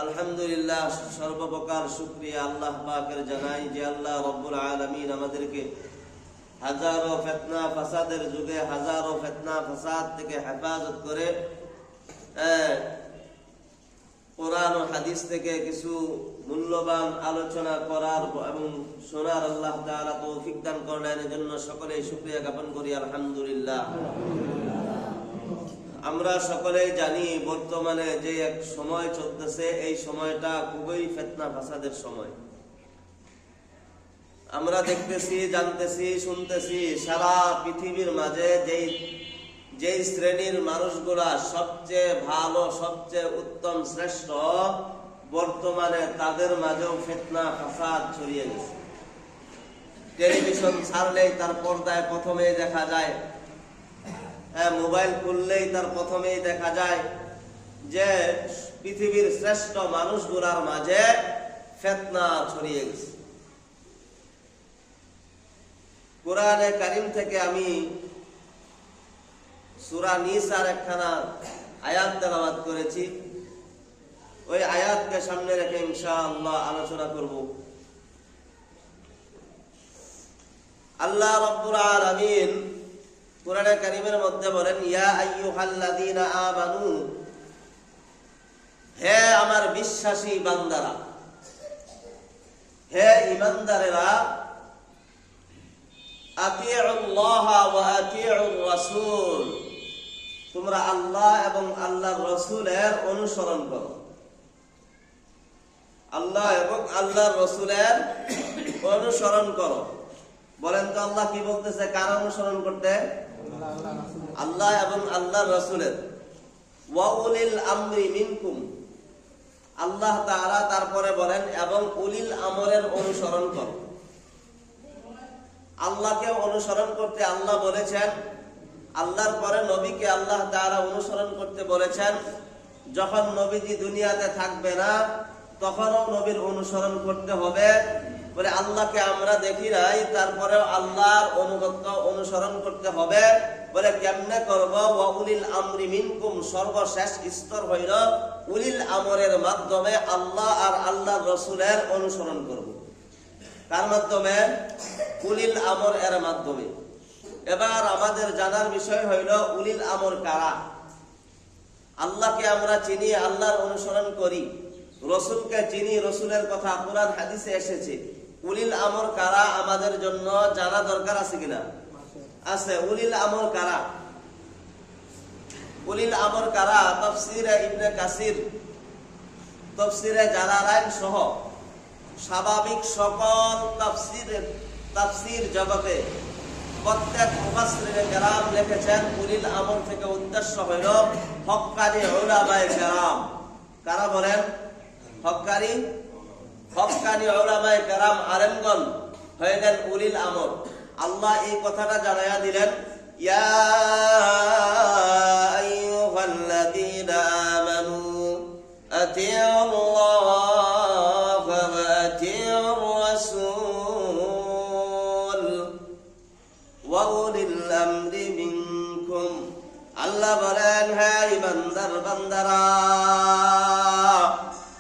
আলহামদুলিল্লাহ সর্বপ্রকার শুকরিয়া আল্লাহ পাকের জানাই যে আল্লাহ রব্বুল আলামিন আমাদেরকে হাজারো ফিতনা ফাসাদের যুগে হাজারো ফিতনা ফাসাদ থেকে হেফাজত করে কোরআন ও হাদিস থেকে কিছু মূল্যবান আলোচনা করার এবং শোনার আল্লাহ তাআলা তৌফিক দান করলেন। এজন্য সকলেই শুকরিয়া জ্ঞাপন করি আলহামদুলিল্লাহ। আমরা সকলেই জানি বর্তমানে যে এক সময় চলতেছে, এই সময়টা খুবই ফিতনা ফাসাদের সময়। আমরা দেখতেছি, জানতেছি, শুনতেছি সারা পৃথিবীর মাঝে যেই শ্রেণীর মানুষগুলা সবচেয়ে ভালো, সবচেয়ে উত্তম, শ্রেষ্ঠ, বর্তমানে তাদের মাঝেও ফিতনা ফাসাদ ছড়িয়ে গেছে। টেলিভিশন ছাড়লেই তার পর্দায় প্রথমেই দেখা যায়, মোবাইল খুললেই তার প্রথমেই দেখা যায় যে পৃথিবীর শ্রেষ্ঠ মানুষগুলার মাঝে ফিতনা ছড়িয়ে গেছে। কোরআনে কারীম থেকে আমি সূরা নিসার একখানা আয়াত তেলাওয়াত করেছি। ওই আয়াতকে সামনে রেখে ইনশাআল্লাহ আলোচনা করব। আল্লাহ রাব্বুল আলামিন কোরআনে কারীমের মধ্যে বলেন, ইয়া আইয়ুহাল্লাযীনা আমানু, হে আমার বিশ্বাসী বান্দারা, হে ঈমানদারেরা, আতিউল্লাহ ওয়া আতিউর রাসূল, তোমরা আল্লাহ এবং আল্লাহর রাসূলের অনুসরণ করো। আল্লাহ এবং আল্লাহর রাসূলের অনুসরণ করো। বলেন তো আল্লাহ কি বলতেছে? কার অনুসরণ করতে? আল্লাহ এবং আল্লাহর রাসূলের। ওয়া উলিল আমরি মিনকুম, আল্লাহ তাআলা তারপরে বলেন এবং উলিল আমরের অনুসরণ করো। আল্লাহকে অনুসরণ করতে আল্লাহ বলেছেন, আল্লাহর পরে নবীকে আল্লাহ তাআলা অনুসরণ করতে বলেছেন। যখন নবীজি দুনিয়াতে থাকবে না তখনও নবীর অনুসরণ করতে হবে। বলে আল্লাহকে আমরা দেখি নাই, তারপরেও আল্লাহর অনুগত্য অনুসরণ করতে হবে। বলে কেমনে করব? ওয়া উলিল আমরি মিনকুম, সর্বশেষ স্তর হইল উলিল আমরের মাধ্যমে আল্লাহ আর আল্লাহর রাসূলের অনুসরণ করব। কার মাধ্যমে? উলিল আমর এর মাধ্যমে। এবার আমাদের জানার বিষয় হইল উলিল আমর কারা। আল্লাহকে আমরা চিনি, আল্লাহর অনুসরণ করি, রসুলকে চিনি, রসুলের কথা কোরআন হাদিসে এসেছে। উলিল আমর কারা আমাদের জন্য জানা দরকার আছে কিনা? আছে। উলিল আমর কারা? উলিল আমর কারা? তাফসীরে ইবনে কাসির, তাফসীরে জালালাইন সহ স্বাভাবিক সকল তাফসীর জগতে প্রত্যেক মুফাসসিরে কেরাম লিখেছেন উলিল আমর থেকে উদ্দেশ্য হইল হক্কানি উলামায়ে কেরাম। কারা বলেন? হক্কানি উলামায়ে কেরাম, আলেমগণ হইলেন উলিল আমর। আল্লাহ এই কথাটা জানায়া দিলেন, ইয়া আইয়ুহাল্লাযীনা আমানু আতিউল্লাহ ওয়া আতিউর রাসূল ওয়া উলিল আমরি মিনকুম। আল্লাহ বলেন, হে ঈমানদার বান্দারা,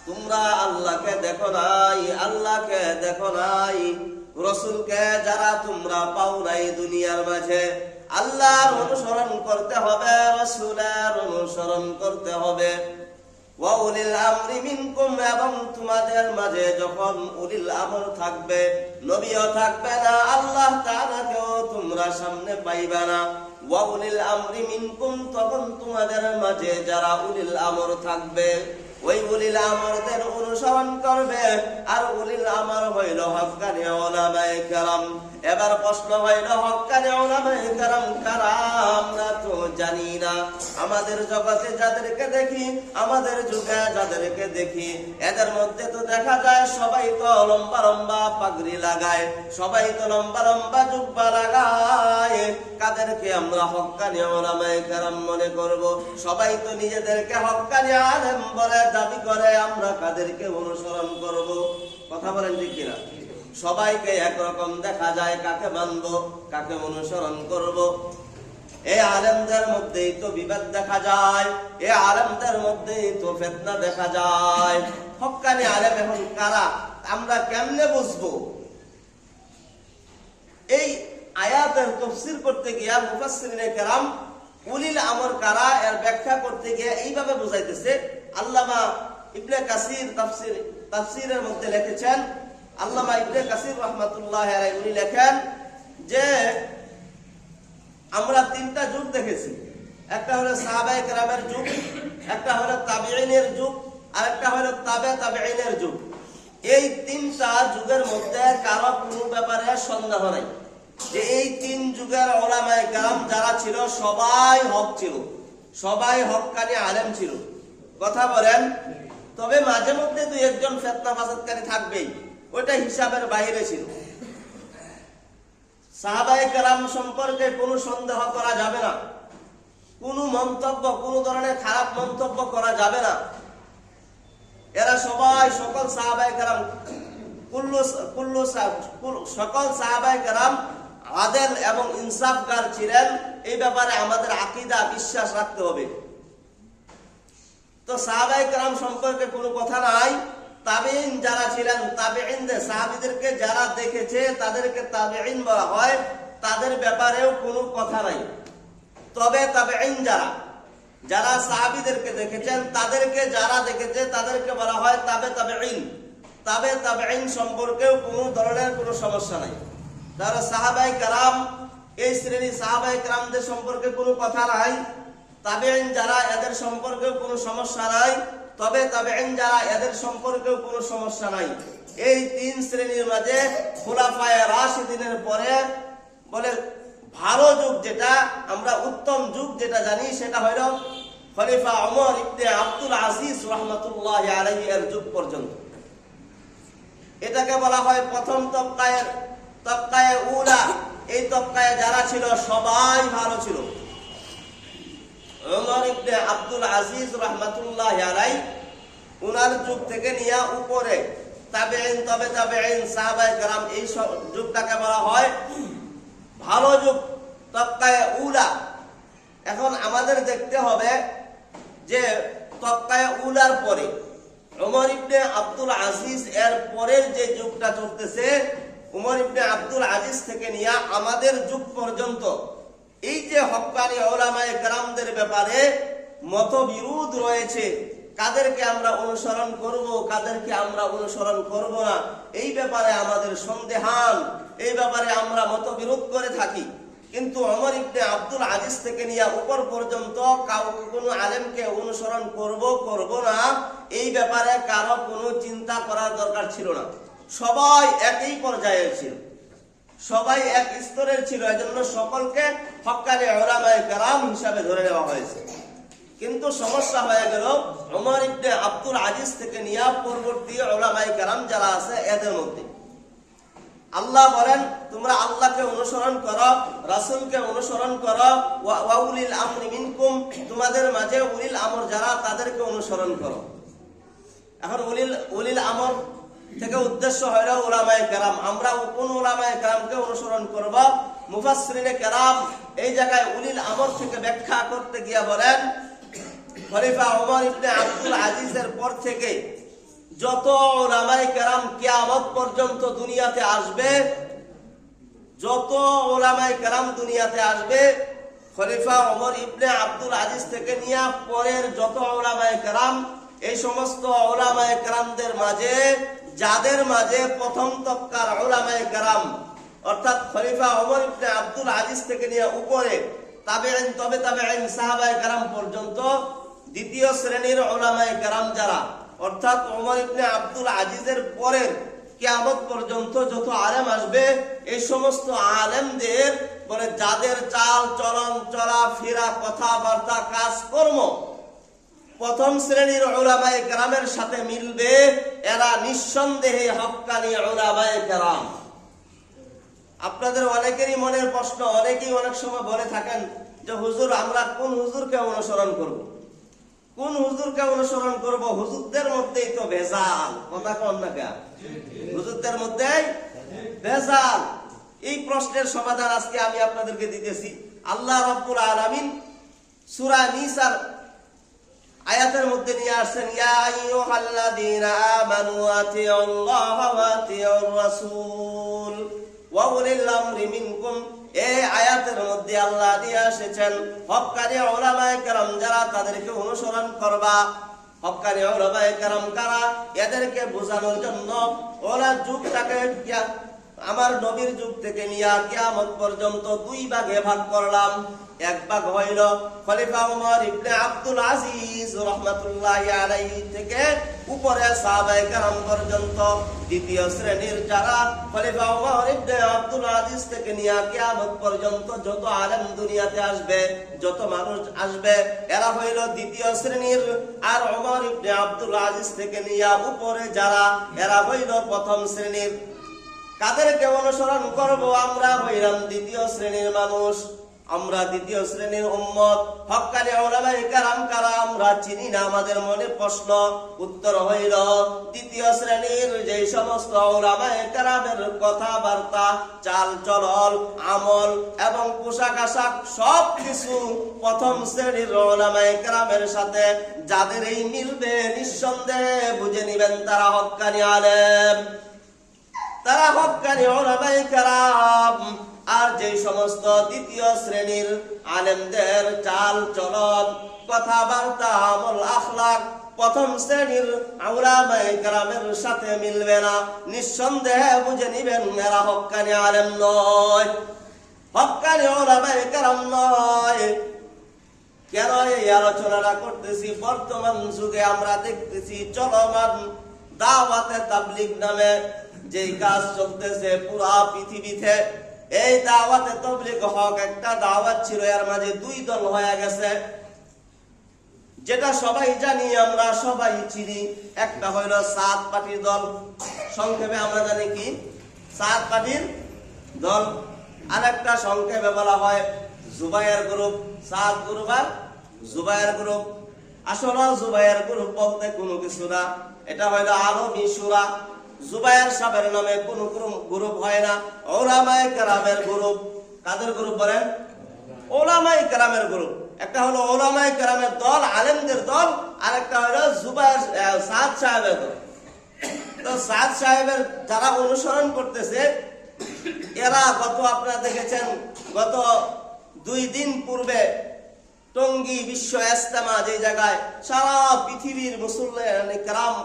তোমরা আল্লাহকে দেখো নাই, আল্লাহকে দেখো নাই, রাসূলকে যারা তোমরা পাও নাই দুনিয়ার মাঝে, আল্লাহর অনুসরণ করতে হবে, রাসূলের অনুসরণ করতে হবে। ওয়া উলিল আমরি মিনকুম, এবং তোমাদের মাঝে যখন উলিল আমর থাকবে, নবীও থাকবে না, আল্লাহ তাআলাকেও তোমরা সামনে পাইবা না। ওয়া উলিল আমরি মিনকুম, তখন তোমাদের মাঝে যারা উলিল আমর থাকবে, ওই উলিল আমরদের অনুসরণ করবে। আর উলিল আমর হইল হক্কানি উলামায়ে কেরাম। এবার প্রশ্ন হইল হক্কানি উলামায়ে কেরাম কারা? আমরা তো জানি না। আমাদের জগতে যাদেরকে দেখি, আমাদের যুগে যাদেরকে দেখি, এদের মধ্যে তো দেখা যায় সবাই তো লম্বা লম্বা পাগড়ি লাগায়, সবাই তো লম্বা লম্বা জুব্বা লাগায়। কাদেরকে আমরা হক্কানি উলামায়ে কেরাম মনে করব? সবাই তো নিজেদেরকে হক্কানি আলেম বলে দাবি করে, আমরা কাদেরকে অনুসরণ করব? কথা বলেন ঠিক কিনা? সবাইকে একরকম দেখা যায়, কাকে মানব, কাকে অনুসরণ করব? এই আলেমদের মধ্যেই তো বিবাদ দেখা যায়, এই আলেমদের মধ্যেই তো ফিতনা দেখা যায়। হক্কানি আলেম এখন কারা আমরা কেমনে বুঝবো? এই আয়াতের তাফসীর করতে গিয়া মুফাসসিরিনে কেরাম উলিল আমর কারা এর ব্যাখ্যা করতে গিয়ে এইভাবে বুঝাইতেছে। আল্লামা ইবনে কাসির তাফসীরের মধ্যে লিখেছেন, আল্লামা ইবনে কাসির রাহমাতুল্লাহি আলাইহি উনি লেখেন যে আমরা তিনটা যুগ দেখেছি। একটা হলো সাহাবায়ে কেরামের যুগ, একটা হলো তাবিঈনের যুগ, আর একটা হলো তাবিঈনের যুগ। এই তিনটা যুগের মধ্যে কারো কোনো ব্যাপারে সন্দেহ নাই যে এই তিন যুগের উলামায়ে কেরাম যারা ছিল সবাই হক ছিল, সবাই হক্কানি আলেম ছিল। কথা বলেন? তবে মাঝে মধ্যে দুই একজন ফিতনা ফাসাদকারী থাকবেই, ওইটা হিসাবের বাইরে ছিল। সাহাবায়ে কেরাম সম্পর্কে কোনো সন্দেহ করা যাবে না, কোনো মন্তব্য, কোনো ধরনের খারাপ মন্তব্য করা যাবে না। এরা সবাই সকল সাহাবায়ে কেরাম সকল সাহাবায়ে কেরাম আদেল এবং ইনসাফগার ছিলেন। এই ব্যাপারে আমাদের আকীদা বিশ্বাস রাখতে হবে। তো সাহাবায়ে কেরাম সম্পর্কে কোনো কথা নাই। তাবিঈন যারা ছিলেন, তাবিঈনদের সাহাবীদেরকে যারা দেখেছে তাদেরকে তাবিঈন বলা হয়, তাদের ব্যাপারেও কোনো কথা নাই। তবে তাবিঈন যারা সাহাবীদেরকে দেখেছেন, তাদেরকে যারা দেখেছে তাদেরকে বলা হয় তাবিঈন। তাবিঈন সম্পর্কেও কোনো ধরনের কোনো সমস্যা নাই। যারা সাহাবায়ে কেরাম, এই শ্রেণী সাহাবায়ে কেরামদের সম্পর্কে কোনো কথা নাই। তাবিঈন যারা, এদের সম্পর্কেও কোনো সমস্যা নাই। তবে তাবিঈন যারা, এদের সম্পর্কেও কোনো সমস্যা নাই। এই তিন শ্রেণীর মাঝে খুলাফায়ে রাশিদিনের পরে বলে ভালো যুগ যেটা, আমরা উত্তম যুগ যেটা জানি, সেটা হইল খলিফা ওমর ইবনে আব্দুল আজিজ রাহমাতুল্লাহি আলাইহি এর যুগ পর্যন্ত। এটাকে বলা হয় প্রথম তবকায়ে উলা। এই তবকায়ে যারা ছিল সবাই ভালো ছিল। ওমর ইবনে আব্দুল আজিজ রাহমাতুল্লাহি আলাইহি উনার যুগ থেকে নিয়ে উপরে তাবিঈন, তবে তাবিঈন, সাহাবায়ে কেরাম, এই যুগটাকে বলা হয় ভালো যুগ, তবকায়ে উলা। এখন আমাদের দেখতে হবে যে তবকায়ে উলার পরে ওমর ইবনে আব্দুল আজিজ এর পরের যে যুগটা চলতেছে, ওমর ইবনে আব্দুল আজিজ থেকে নিয়ে আমাদের যুগ পর্যন্ত এই যে হক্কানি উলামায়ে কেরামদের ব্যাপারে মতবিরোধ রয়েছে, কাদেরকে আমরা অনুসরণ করব, কাদেরকে আমরা অনুসরণ করব না, এই ব্যাপারে আমাদের সন্দেহান, এই ব্যাপারে আমরা মতবিরোধ করে থাকি। কিন্তু ওমর ইবনে আব্দুল আজিজ থেকে নিয়ে উপর পর্যন্ত কাউকে কোনো আলেমকে অনুসরণ করব না, এই ব্যাপারে কারো কোনো চিন্তা করার দরকার ছিল না। সবাই একই পর্যায়ের ছিল, সবাই এক স্তরের ছিল। এজন্য সকলকে হক্কানি উলামায়ে কেরাম হিসাবে ধরে নেওয়া হয়েছে। কিন্তু সমস্যা হয়ে গেল ওমর ইবনে আব্দুল আজিজ থেকে নিয়ে পরবর্তী উলামায়ে কেরাম যারা আছে এদের মধ্যে। আল্লাহ বলেন তোমরা আল্লাহকে অনুসরণ করো, রাসূলকে অনুসরণ করো, ওয়া উলিল আমরি মিনকুম, তোমাদের মাঝে উলিল আমর যারা তাদেরকে অনুসরণ করো। এখন উলিল আমর থেকে উদ্দেশ্য হইল উলামায়ে কেরাম। আমরা কোন উলামায়ে কেরামকে অনুসরণ করব? মুফাসসিরিনে কেরাম এই জায়গায় উলিল আমর থেকে ব্যাখ্যা করতে গিয়া বলেন খলিফা ওমর ইবনে আব্দুল আজিজের পর থেকে যত উলামায়ে কেরাম কিয়ামত পর্যন্ত দুনিয়াতে আসবে, যত উলামায়ে কেরাম দুনিয়াতে আসবে, খলিফা ওমর ইবনে আব্দুল আজিজ থেকে নিয়ে পরের যত উলামায়ে কেরাম, এই সমস্ত উলামায়ে কেরামদের মাঝে যাদের মাঝে প্রথম তবকার উলামায়ে কেরাম অর্থাৎ খলিফা ওমর ইবনে আব্দুল আজিজ থেকে নিয়ে উপরে তাবিঈন, তবে তাবিঈন, সাহাবায়ে কেরাম পর্যন্ত দ্বিতীয় শ্রেণীর উলামায়ে কেরাম যারা, অর্থাৎ ওমর ইবনে আব্দুল আজিজের পরের কিয়ামত পর্যন্ত যত আলেম আসবে, এই সমস্ত আলেমদের বলে যাদের চাল চলন, চলাফেরা, কথাবার্তা, কাজকর্ম প্রথম শ্রেণীর উলামায়ে কেরামের সাথে মিলবে, এরা নিঃসন্দেহে হক্কানি উলামায়ে কেরাম। আপনাদের অনেকেরই মনের প্রশ্ন, অনেকেই অনেক সময় বলে থাকেন যে হুজুর আমরা কোন হুজুরকে অনুসরণ করব, কোন হুজুরকে অনুসরণ করব? হুজুরদের মধ্যেই তো ভেজাল। কথা কন না কেন? হুজুরদের মধ্যেই ভেজাল। এই প্রশ্নের সমাধান আজকে আমি আপনাদেরকে দিতেছি। আল্লাহ রাব্বুল আলামিন সূরা নিসার আয়াতের মধ্যে নিয়ে আসছেন, ইয়া আইয়ুহাল্লাযীনা আমানু আতিউল্লাহা ওয়া আতিউর রাসূল ওয়া উলিল আমরি মিনকুম। এই আয়াতের মধ্যে আল্লাহ দিয়ে এসেছেন হক্কানি উলামায়ে কেরাম যারা তাদেরকে অনুসরণ করবা। হক্কানি উলামায়ে কেরাম কারা? এদেরকে বোঝানোর জন্য ওরা যুগটাকে আমার নবীর যুগ থেকে নিয়ে কিয়ামত পর্যন্ত দুই ভাগে ভাগ করলাম। এক ভাগ হইল খলিফা ওমর ইবনে আব্দুল আজিজ রাহমাতুল্লাহি আলাইহি থেকে উপরে সাহাবায়ে কেরাম পর্যন্ত। দ্বিতীয় শ্রেণীর যারা খলিফা ওমর ইবনে আব্দুল আজিজ থেকে নিয়ে কিয়ামত পর্যন্ত যত আলেম দুনিয়াতে আসবে, যত মানুষ আসবে, এরা হইল দ্বিতীয় শ্রেণীর। আর ওমর ইবনে আব্দুল আজিজ থেকে নিয়ে উপরে যারা, এরা হইল প্রথম শ্রেণীর। কাদেরকে অনুসরণ করব? আমরা হইলাম দ্বিতীয় শ্রেণীর মানুষ, আমরা দ্বিতীয় শ্রেণীর উম্মত। হক্কানি উলামায়ে কেরাম কারা? আমরা চিনি না। আমাদের মনে প্রশ্ন, উত্তর হইল দ্বিতীয় শ্রেণীর যে সমস্ত উলামায়ে কেরামের কথাবার্তা, চাল চলন, আমল এবং পোশাক আশাক সবকিছু প্রথম শ্রেণীর উলামায়ে কেরামের সাথে যাদের এই মিলবে, নিঃসন্দেহে বুঝে নিবেন তারা হক্কানি আলেম, তারা হক্কানি উলামায়ে কেরাম। আর যে সমস্ত দ্বিতীয় শ্রেণীর আলেমদের চাল চলন, কথাবার্তা, আমল, আখলাক প্রথম শ্রেণীর উলামায়ে কেরামের সাথে মিলবে না, নিঃসন্দেহে বুঝে নিবেন এরা হক্কানি আলেম নয়, হক্কানি উলামায়ে কেরাম নয়। কেন এই আলোচনাটা করতেছি? বর্তমান যুগে আমরা দেখতেছি চলমান দাওয়াতে তাবলীগ নামে যে কাজ চলতেছে পুরা পৃথিবীতে। এই দাওয়াতে তাবলীগ হক একটা দাওয়াত ছিল, এর মাঝে দুই দল হয়ে গেছে, যেটা সবাই জানি, আমরা সবাই চিনি। একটা হইল সাত পার্টির দল, সংক্ষেপে আমরা জানি কি সাত পার্টির দল। আর একটা সংক্ষেপে বলা হয় জুবায়ের গ্রুপ। সাত গ্রুপ আর জুবায়ের গ্রুপ। আসলে জুবায়ের গ্রুপ বলতে কোনো কিছু না, এটা হইল আরবি সূরা। জুবায়ের সাহেবের নামে কোন গ্রুপ হয় না, উলামায়ে কেরামের গ্রুপ। কাদের গ্রুপ বলেন? উলামায়ে কেরামের গ্রুপ। একটা হলো উলামায়ে কেরামের দল, আলেমদের দল, আর একটা হলো জুবায়ের সাদ সাহেবের দল। তো সাদ সাহেবের যারা অনুসরণ করতেছে, এরা আপনারা দেখেছেন গত 2 দিন পূর্বে টঙ্গী বিশ্ব ইজতেমা, যে জায়গায় সারা পৃথিবীর মুসল্লিয়ানে কেরাম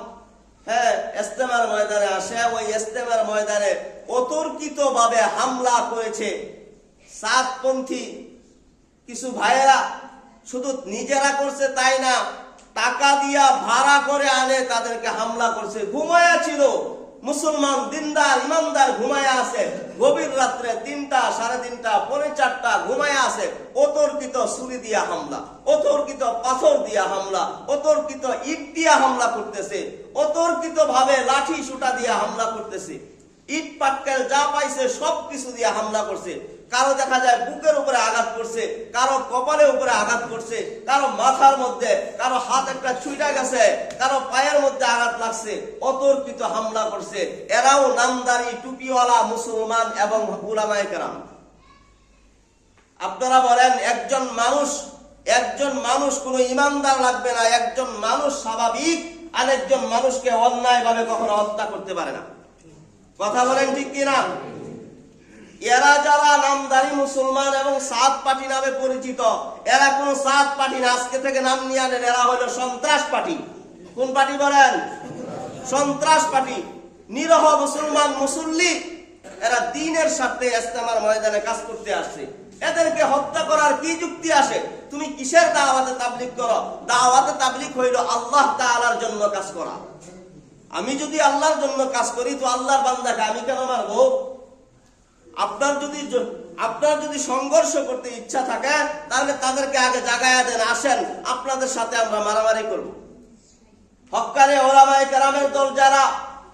ইজতেমার ময়দানে আসে, ওই ইজতেমার ময়দানে অতর্কিত ভাবে হামলা করেছে সাতপন্থী কিছু ভাইয়েরা। শুধু নিজেরা করছে তাই না, টাকা দিয়া ভাড়া করে আনে তাদেরকে হামলা করছে। ঘুমায়া ছিল মুসলমান দিনদার ইমানদার, ঘুমায়া আছে গভীর রাত্রে 3টা, 3:30, 4:45 ঘুমায়া আছে। অতর্কিত ছুরি দিয়া হামলা, অতর্কিত পাথর দিয়া হামলা, অতর্কিত ইট দিয়া হামলা করতেছে, অতর্কিত ভাবে লাঠি সুটা দিয়া হামলা করতেছে, ইট পাটকেল যা পাইছে সবকিছু দিয়া হামলা করছে। কারো দেখা যায় বুকের উপরে আঘাত করছে, কারো কপালের উপরে আঘাত করছে, কারো মাথার মধ্যে, কারো হাত একটা ছুঁইটা গেছে, কারো পায়ের মধ্যে আঘাত লাগছে। অতর্কিত হামলা করছে। এরাও নামদারি টুপিওয়ালা মুসলমান এবং উলামায়ে কেরাম। আপনারা বলেন একজন মানুষ কোনো ইমানদার লাগবে না, একজন মানুষ স্বাভাবিক আরেকজন মানুষকে অন্যায় ভাবে কখনো হত্যা করতে পারে না। কথা বলেন ঠিক কিনা? এরা যারা নামদারি মুসলমান এবং সাত পার্টি নামে পরিচিত, এরা কোন সাত পার্টি না, আজকে থেকে নাম নিয়ে আনেন, এরা হলো সন্ত্রাস পার্টি। কোন পার্টি বলেন? সন্ত্রাস পার্টি। নিরহ মুসলমান মুসল্লি, এরা দ্বীনের সাথে ইজতেমার ময়দানে কাজ করতে আসছে। এদেরকে হত্যা করার কি যুক্তি আসে? তুমি কিসের দাওয়াতে তাবলীগ করো? দাওয়াতে তাবলীগ হইল আল্লাহ তাআলার জন্য কাজ করা। আমি যদি আল্লাহর জন্য কাজ করি তো আল্লাহর বান্দাকে আমি কেন মারবো? আপনার যদি সংঘর্ষ করতে ইচ্ছা থাকে তাহলে তাদেরকে আগে জাগায়া দেন, আসেন আপনাদের সাথে আমরা মারামারি করব। হক্কানি উলামায়ে কেরামের দল যারা,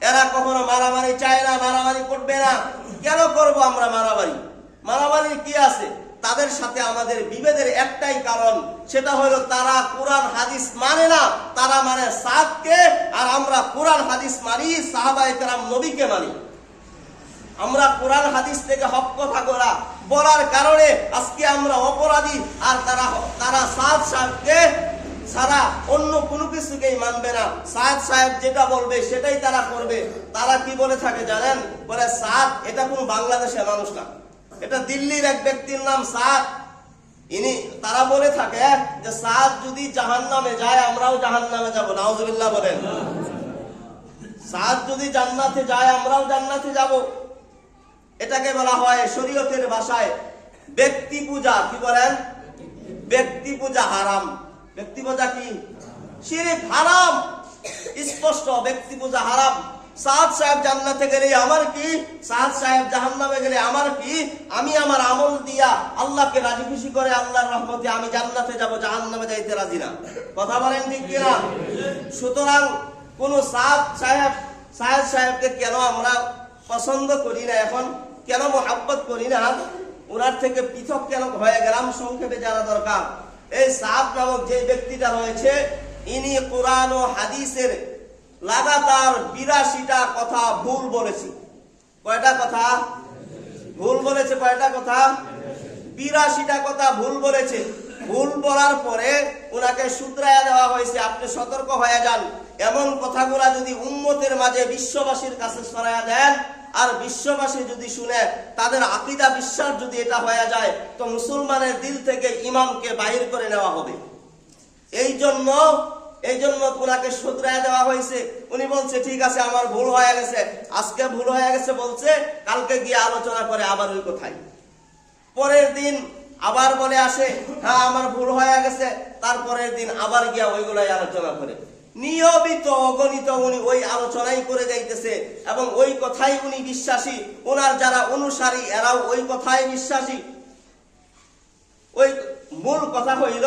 এরা কখনো মারামারি চায় না, মারামারি করবে না। কেন করব আমরা মারামারি? মারামারির কি আছে? তাদের সাথে আমাদের বিভেদের একটাই কারণ, সেটা হলো তারা কোরআন হাদিস মানে না, তারা মানে সাদকে, আর আমরা কোরআন হাদিস মানি, সাহাবায়ে কেরাম নবীকে মানি। আমরা কোরআন হাদিস থেকে হক কথা বলার কারণে আজকে আমরা অপরাধী। আর তারা সাদ সাহেবকে ছাড়া অন্য কোনো কিছুকেই মানবে না। সাদ সাহেব যেটা বলবে সেটাই তারা করবে। তারা কি বলে থাকে জানেন? বলে সাদ এটা কোনো বাংলাদেশের মানুষ না, এটা দিল্লির এক ব্যক্তির নাম সাদ। তারা বলে থাকে যে সাদ যদি জাহান্নামে যায় আমরাও জাহান্নামে যাব। নাউজুবিল্লাহ বলেন। সাদ যদি জান্নাতে যায় আমরাও জান্নাতে যাব। এটাকে বলা হয় শরীয়তের ভাষায় ব্যক্তি পূজা। কি বলেন? ব্যক্তি পূজা হারাম। ব্যক্তি পূজা কি? শিরক, হারাম, স্পষ্ট ব্যক্তি পূজা হারাম। সাদ সাহেব জান্নাতে গেলে আমার কি, সাদ সাহেব জাহান্নামে গেলে আমার কি? আমি আমার আমল দিয়া আল্লাহকে রাজি খুশি করে আল্লাহর রহমতে আমি জান্নাতে যাব, জাহান্নামে যাইতে রাজি না। কথা বলেন ঠিক কিনা? সুতরাং কোন সাদ সাহেবকে কেন আমরা পছন্দ করি না, এখন কেন মোহাব্বত করি না, ওনার থেকে পৃথক কেন হয়ে গেলাম, সংক্ষেপে জানা দরকার। এই সাদ নামক যে ব্যক্তিটা রয়েছে, ইনি কোরআন ও হাদিসের লাগাতার 82টা কথা ভুল বলেছে। কয়টা কথা ভুল বলেছে? কয়টা কথা? 82টা কথা ভুল বলেছে। ভুল বলার পরে ওনাকে শুধরায়া দেওয়া হয়েছে, আপনি সতর্ক হয়ে যান। এমন কথাগুলা যদি উম্মতের মাঝে বিশ্ববাসীর কাছে ছড়ায়া দেন আর বিশ্ববাসী যদি শুনে তাদের আকীদা বিশ্বাস যদি এটা হয়ে যায়, তো মুসলমানের দিল থেকে ইমামকে বাহির করে নেওয়া হবে। এই জন্য ওনাকে শুধরায়া দেওয়া হয়েছে। উনি বলছে ঠিক আছে আমার ভুল হয়ে গেছে, আজকে ভুল হয়ে গেছে বলছে, কালকে গিয়ে আলোচনা করে আবার ওই কথাই। পরের দিন আবার বলে আসে হ্যাঁ আমার ভুল হয়ে গেছে, তারপরের দিন আবার গিয়া ওইগুলাই আলোচনা করে। নিয়মিত অগণিত উনি ওই আলোচনাই করে যাইতেছে এবং ওই কথাই উনি বিশ্বাসী। ওনার যারা অনুসারী এরাও ওই কথাই বিশ্বাসী। ওই মূল কথা হইল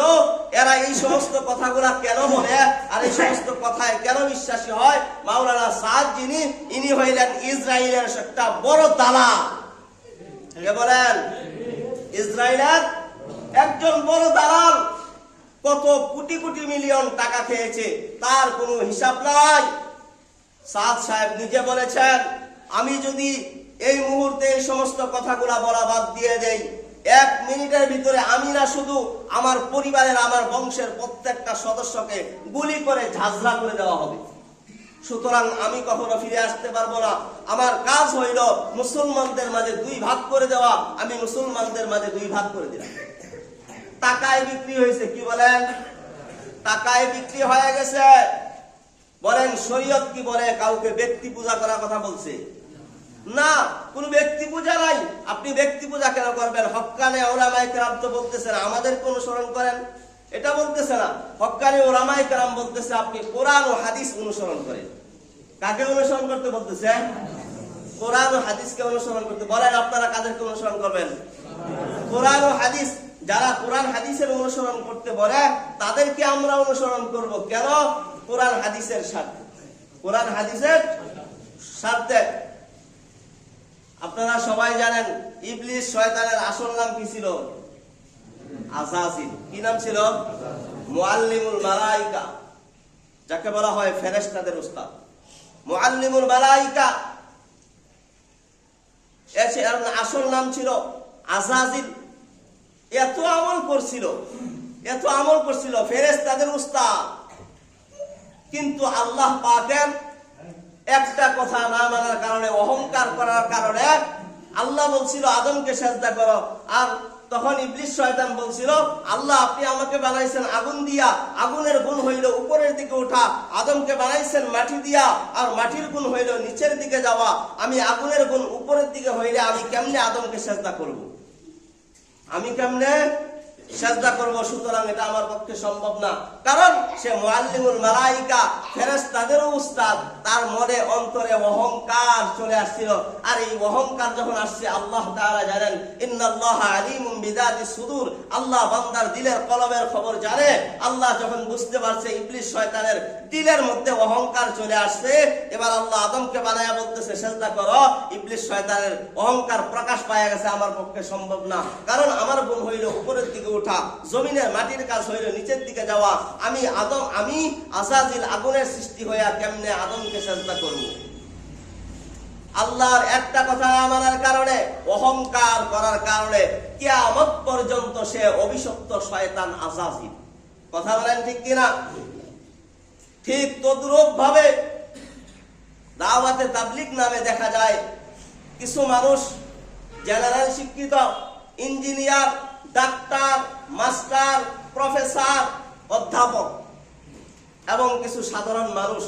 এরা এই সমস্ত কথাগুলা কেন বলে আর এই সমস্ত কথায় কেন বিশ্বাসী হয়? মাওলানা সাদ ইনি হইলেন ইসরায়েলের একটা বড় দালাল। কে বলেন? ইসরায়েলের একজন বড় দালাল। কত কোটি কোটি মিলিয়ন টাকা খেয়েছে তার কোনো হিসাব নাই। সাদ সাহেব নিজে বলেছেন, আমি যদি এই মুহূর্তে এই সমস্ত কথাগুলা বলা বাদ দিয়ে দেই, 1 মিনিটের ভিতরে আমি না শুধু আমার পরিবারের, আমার বংশের প্রত্যেকটা সদস্যকে গুলি করে ঝাঁঝরা করে দেওয়া হবে। সুতরাং আমি কখনো ফিরে আসতে পারবো না। আমার কাজ হইল মুসলমানদের মাঝে 2 ভাগ করে দেওয়া। আমি মুসলমানদের মাঝে 2 ভাগ করে দিলাম। টাকায় বিক্রি হয়েছে। কি বলেন? টাকায় বিক্রি হয়ে গেছে। বলেন শরীয়ত কি বলে? কাউকে ব্যক্তি পূজা করার কথা বলছে না, কোন ব্যক্তি পূজা নাই। আপনি ব্যক্তি পূজা কেন করবেন? হক্কানে উলামায়ে কেরাম তো বলতেছেন আমাদেরকে অনুসরণ করেন, এটা বলতেছে না। হক্কানে উলামায়ে কেরাম বলতেছে আপনি কোরআন ও হাদিস অনুসরণ করেন। কাকে অনুসরণ করতে বলতেছে? কোরআন ও হাদিসকে অনুসরণ করতে। বলেন আপনারা কাদেরকে অনুসরণ করবেন? কোরআন ও হাদিস। যারা কোরআন হাদিসের অনুসরণ করতে বলে তাদেরকে আমরা অনুসরণ করব। কেন? কোরআন হাদিসের স্বার্থে। কোরআন হাদিসের স্বার্থে। আপনারা সবাই জানেন ইবলিস শয়তানের আসল নাম কি ছিল? আযাজিল। কি নাম ছিল? মুআল্লিমুল মালায়েকা, যাকে বলা হয় ফেরেশতাদের উস্তাদ। মুআল্লিমুল মালায়েকা, এর আসল নাম ছিল আযাজিল। এত আমল করছিল ফেরেশতাদের উস্তাদ। কিন্তু আল্লাহ পাকের একটা কথা না মানার কারণে, অহংকার করার কারণে আল্লাহ বলছিল আদমকে সেজদা করো। আর তখন ইবলিস শয়তান বলছিল আল্লাহ আপনি আমাকে বানাইছেন আগুন দিয়া, আগুনের গুণ হইল উপরের দিকে ওঠা। আদমকে বানাইছেন মাটি দিয়া, আর মাটির গুণ হইল নিচের দিকে যাওয়া। আমি আগুনের গুণ উপরের দিকে হইলে আমি কেমনে আদমকে সেজদা করব? আমি কেমনে সেজদা করব? সুতরাং এটা আমার পক্ষে সম্ভব না। কারণ সে মুআল্লিমুল মালায়েকা, ফেরেশতাদেরও উস্তাদ। তার মনে অন্তরে অহংকার চলে আসছিল। আর এই অহংকার যখন আসছে, আল্লাহ তাআলা জানেন ইন্নাল্লাহা আলিমুম বিযাতিস সুদূর। আল্লাহ বান্দার দিলের কলবের খবর জানে। আল্লাহ যখন বুঝতে পারছে ইবলিস শয়তানের দিলের মধ্যে অহংকার চলে আসছে, এবার আল্লাহ আদমকে বানায়া বলতেছে সেজদা করো। ইবলিস শয়তানের অহংকার প্রকাশ পাওয়া গেছে, আমার পক্ষে সম্ভব না। কারণ আমার গুণ হইল উপরের দিকে ওঠা, জমিনের মাটির কাজ হইল নিচের দিকে যাওয়া। আমি আযাজিল আগুনের সৃষ্টি হইয়া কেমনে আদমকে সেজদা করব? আল্লাহর একটা কথা না মানার কারণে, অহংকার করার কারণে কিয়ামত পর্যন্ত সে অভিশপ্ত শয়তান আজাজিল। কথা বলেন ঠিক কিনা? ঠিক তদ্রূপ ভাবে দাওয়াতে তাবলীগ নামে দেখা যায় কিছু মানুষ জেনারেল শিক্ষিত, ইঞ্জিনিয়ার, ডাক্তার, মাস্টার, প্রফেসর, অধ্যাপক এবং কিছু সাধারণ মানুষ,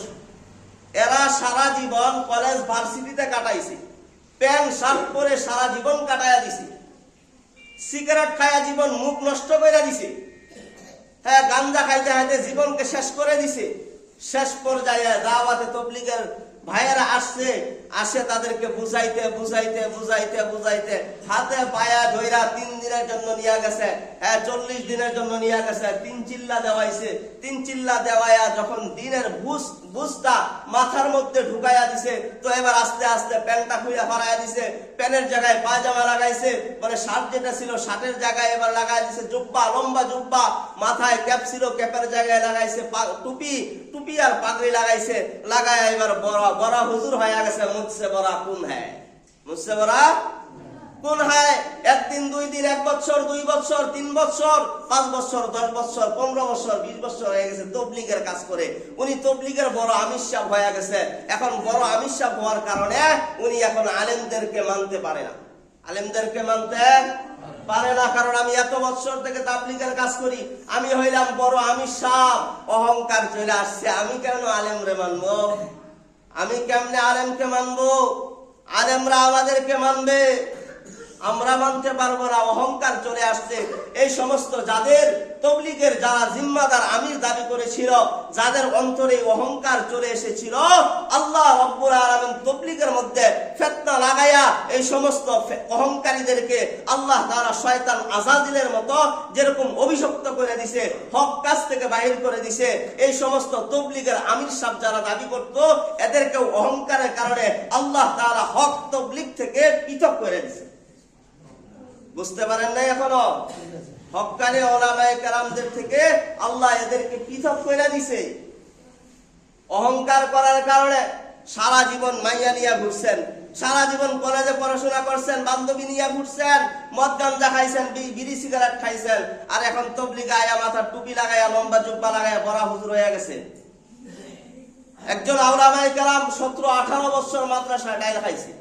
এরা সারা জীবন কলেজ ভার্সিটিতে কাটাইছে, প্যান্ট শার্ট পরে সারা জীবন কাটাইয়া দিছে, সিগারেট খাইয়া জীবন মুখ নষ্ট করে দিছে, হ্যাঁ গাঞ্জা খাইতে খাইতে জীবনকে শেষ করে দিছে। শেষ পর্যায়ে দাওয়াতে তাবলীগের ভাইয়েরা আসে তাদেরকে বুঝাইতে বুঝাইতে বুঝাইতে বুঝাইতে হাতে পায়া ধইরা 3 দিনের জন্য নিয়ে গেছে, 40 দিনের জন্য নিয়ে গেছে, 3 চিল্লা দেওয়াইছে। 3 চিল্লা দেওয়ায়া যখন দিনের বুঝটা মাথার মধ্যে ঢুকাইয়া দিছে, তো এবার আস্তে আস্তে প্যান্টটা খুইয়া ফারাইয়া দিছে, প্যান্টের জায়গায় পায়জামা লাগাইছে, মানে শার্ট যেটা ছিল শার্টের জায়গায় এবার লাগাই দিছে জুব্বা, লম্বা জুব্বা, মাথায় ক্যাপ ছিল ক্যাপের জায়গায় লাগাইছে, টুপি আর পাগড়ি লাগাইছে, লাগায় এবার বড় হুজুর হয়ে গেছে। মুঝসে বড়া কোন হ্যায়, মুঝসে বড়া কোন হ্যায়। 1 দিন 2 দিন 1 বছর 2 বছর 3 বছর 5 বছর 10 বছর 15 বছর 20 বছর হয়ে গেছে তাবলীগের কাজ করে। উনি তাবলীগের বড় আমির সাহেব হয়ে গেছে। এখন বড় আমির সাহেব হওয়ার কারণে উনি এখন আলেমদেরকে মানতে পারে না, আলেমদেরকে মানতে পারে না। কারণ আমি এত বছর থেকে তাবলীগের কাজ করি, আমি হইলাম বড় আমির সাহেব, অহংকার চলে আসছে। আমি কেন আলেমরে মানবো? আমি কেমনে আলেমকে মানবো? আলেমরা আমাদেরকে মানবে, আমরা মানতে পারবো না। অহংকার চলে আসছে। এই সমস্ত যাদের তাবলীগের যারা জিম্মাদার আমির দাবি করেছিল, যাদের অন্তরে অহংকার চলে এসেছিল, আল্লাহ রাব্বুল আলামিন তাবলীগের মধ্যে ফিতনা লাগায়া এই সমস্ত অহংকারীদেরকে আল্লাহ তাআলা শয়তান আজাজিলের মতো যেরকম অভিশপ্ত করে দিছে, হক কাজ থেকে বাহির করে দিছে। এই সমস্ত তাবলীগের আমির সাহেব যারা দাবি করত, এদেরকেও অহংকারের কারণে আল্লাহ তাআলা হক তাবলীগ থেকে পৃথক করে দিছে। বুঝতে পারেন নাই এখনো? হক্কানি উলামায়ে কেরামদের থেকে আল্লাহ এদেরকে পৃথক করে দিছে। অহংকার করার কারণে সারা জীবন মাইয়া নিয়ে ঘুরছেন, সারা জীবন কলেজে পড়াশোনা করছেন, বান্ধবী নিয়ে ঘুরছেন, মদ গাঞ্জা খাইছেন, বিড়ি সিগারেট খাইছেন, আর এখন তাবলীগে আয়া মাথার টুপি লাগাইয়া লম্বা জুব্বা লাগাইয়া বড় হুজুর হয়ে গেছে। একজন উলামায়ে কেরাম 17-18 বছর মাদ্রাসায় ডাইল খাইছে,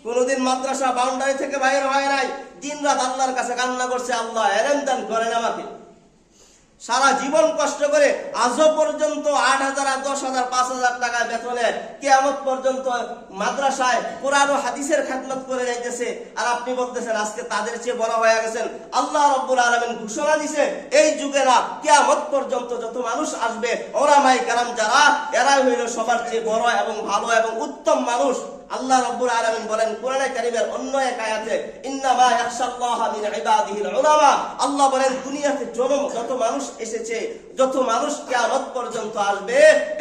কোনদিন মাদ্রাসা বাউন্ডারি থেকে বাইরে হয় নাই, দিন রাত আল্লাহর কাছে কান্না করছে, আল্লাহ এলেম দান করেন আমাকে। সারা জীবন কষ্ট করে আজও পর্যন্ত 8,000 আর 10,000 5,000 টাকা বেতনে কিয়ামত পর্যন্ত মাদ্রাসায় কোরআন ও হাদিসের খেদমত করে যাইতেছে, আর আপনি বলতেছেন আজকে তাদের চেয়ে বড় হয়ে গেছেন। আল্লাহ রাব্বুল আলামিন ঘোষণা দিয়েছে এই যুগে না, কিয়ামত পর্যন্ত যত মানুষ আসবে উলামায়ে কেরাম যারা, এরাই হইল সবার চেয়ে বড় এবং ভালো এবং উত্তম মানুষ। আল্লাহ রাব্বুল আলামিন বলেন কোরআনে কারীমের অন্য এক আয়াতে, ইন্নামা ইয়াখশাল্লাহা মিন ইবাদিহিল উলামা। আল্লাহ বলেন দুনিয়াতে যত মানুষ এসেছে, যত মানুষ কিয়ামত পর্যন্ত আসবে,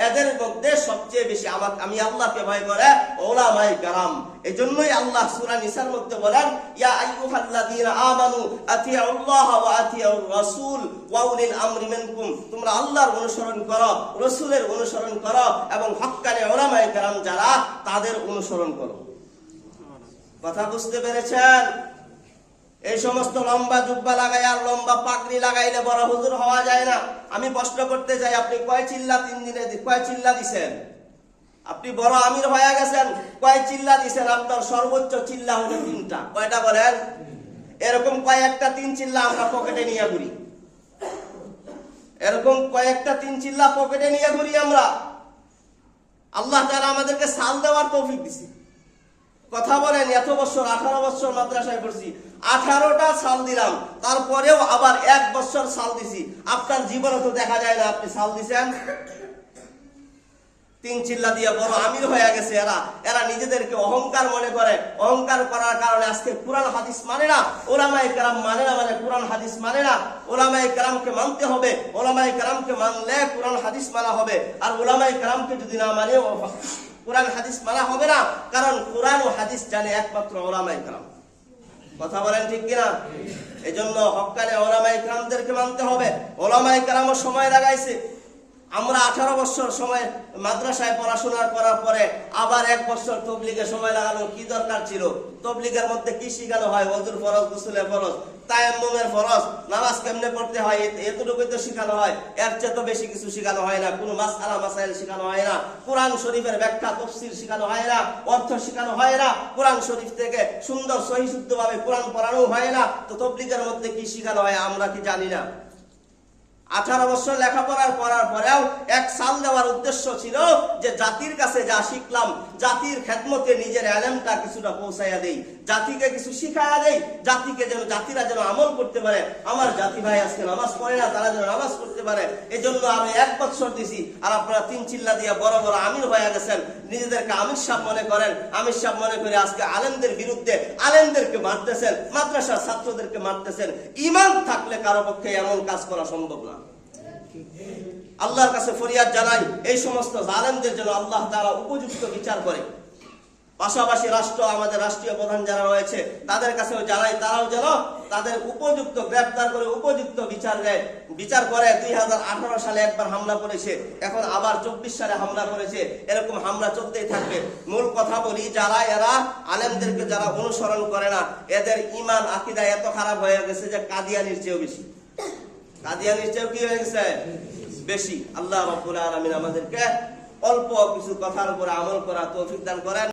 এদের মধ্যে সবচেয়ে বেশি আমি আল্লাহকে ভয় করে উলামায়ে কেরাম। এজন্যই আল্লাহ সূরা নিসার মধ্যে বলেন, ইয়া আইয়ুহাল্লাযীনা আমানু আতিউল্লাহা ওয়া আতিউর রাসূল ওয়া উলিল আমরি মিনকুম। তোমরা আল্লাহর অনুসরণ করো, রাসূলের অনুসরণ করো, এবং হক্কানি উলামায়ে কেরাম যারা, তাদের অনুসরণ করো। কথা বুঝতে পেরেছেন? এই সমস্ত লম্বা জুব্বা লাগাই আর লম্বা পাগড়ি লাগাইলে বড় হুজুর হওয়া যায় না। আমি প্রশ্ন করতে চাই, আপনি কয় চিল্লা 3 দিনে কয় চিল্লা দিছেন? আপনি বড় আমির হয়ে গেছেন, কয় চিল্লা দিছেন? আপনার সর্বোচ্চ চিল্লা হলো 3টা। কয়টা বলেন? এরকম কয়েকটা 3 চিল্লা আমরা পকেটে নিয়ে ঘুরি, এরকম কয়েকটা 3 চিল্লা পকেটে নিয়ে ঘুরি আমরা। আল্লাহ তাআলা আমাদেরকে সাল দেওয়ার তৌফিক দিছে। কথা বলেন, এত বছর 18 বছর মাদ্রাসায় পড়ছি, 18টা সাল দিলাম, তারপরেও আবার 1 বছর সাল দিছি। আপনার জীবনে তো দেখা যায় না আপনি সাল দিছেন। 3 চিল্লা দিয়ে বড় আমির হয়ে গেছে এরা নিজেদেরকে অহংকার মনে করে। অহংকার করার কারণে আজকে কুরআন হাদিস মানে না, উলামায়ে কেরাম মানে না, মানে কুরআন হাদিস মানে না। উলামায়ে কেরামকে মানতে হবে, উলামায়ে কেরামকে মানলে কুরআন হাদিস মানা হবে, আর উলামায়ে কেরামকে যদি না মানে কুরআন হাদিস মানা হবে না। কারণ কুরআন ও হাদিস জানে একমাত্র উলামায়ে কেরাম। কথা বলেন ঠিক কিনা? এজন্য হক্কানি উলামায়ে কেরামদেরকে মানতে হবে। উলামায়ে কেরামও সময় লাগাইছে। আমরা 18 বছর সময় মাদ্রাসায় পড়াশোনা করার পরে আবার 1 বছর তবলিগে সময় লাগানো কি দরকার ছিল? তবলিগের মধ্যে কি শিখানো হয়? ওযুর ফরজ, গোসলের ফরজ, তায়াম্মুমের ফরজ, নামাজ কেমনে পড়তে হয়, এতটুকুই তো শেখানো হয়। এর চেয়ে তো বেশি কিছু শেখানো হয় না। কোনো মাসআলা মাসাইল শেখানো হয় না। কোরআন শরীফের ব্যাখ্যা তাফসীর শেখানো হয় না। অর্থ শেখানো হয় না। কোরআন শরীফ থেকে সুন্দর সহি শুদ্ধভাবে কোরআন পড়ানো হয় না। তো তবলিগের মধ্যে কি শেখানো হয় আমরা কি জানি না? 18 বছর লেখাপড়ার করার পরেও 1 সাল দেওয়ার উদ্দেশ্য ছিল যে জাতির কাছে যা শিখলাম, জাতির খেদমতে নিজের ইলমটা কিছুটা পৌঁছাইয়া দেই, জাতিকে কিছু শিখাইয়া দেই, জাতিরা যেন আমল করতে পারে। আমার জাতি ভাই আজকে নামাজ পড়ে না, তারা যেন নামাজ পড়তে পারে। এই জন্য আমি 1 বছর দিছি। আর আপনারা 3 চিল্লা দিয়া বড় বড় আমির হয়ে গেছেন, নিজেদেরকে আমির সাহেব মনে করেন। আমির সাহেব মনে করে আজকে আলেমদের বিরুদ্ধে আলেমদেরকে মারতেছেন, মাদ্রাসার ছাত্রদেরকে মারতেছেন। ঈমান থাকলে কারো পক্ষে এমন কাজ করা সম্ভব না। আল্লাহর কাছে ফরিয়াদ জানাই এই সমস্ত জালেমদের জন্য আল্লাহ তাআলা উপযুক্ত বিচার করে। পাশাপাশি আমাদের রাষ্ট্রীয় প্রধান যারা রয়েছে তাদের কাছেও জানাই, তারাও যেন তাদের উপযুক্ত গ্রেফতার করে উপযুক্ত বিচার দেয়। বিচার করে 2018 সালে একবার হামলা করেছে, এখন আবার 24 সালে হামলা করেছে। এরকম হামলা চলতেই থাকবে। মূল কথা বলি, এরা আলেমদেরকে যারা অনুসরণ করে না, এদের ঈমান আকীদা এত খারাপ হয়ে গেছে যে কাদিয়ানির চেয়েও বেশি। কাদিয়ানির চেয়েও কি হয়ে গেছে? বেশি। আল্লাহ রাব্বুল আলামিন আমাদেরকে অল্প কিছু কথার উপরে আমল করা তৌফিক দান করেন।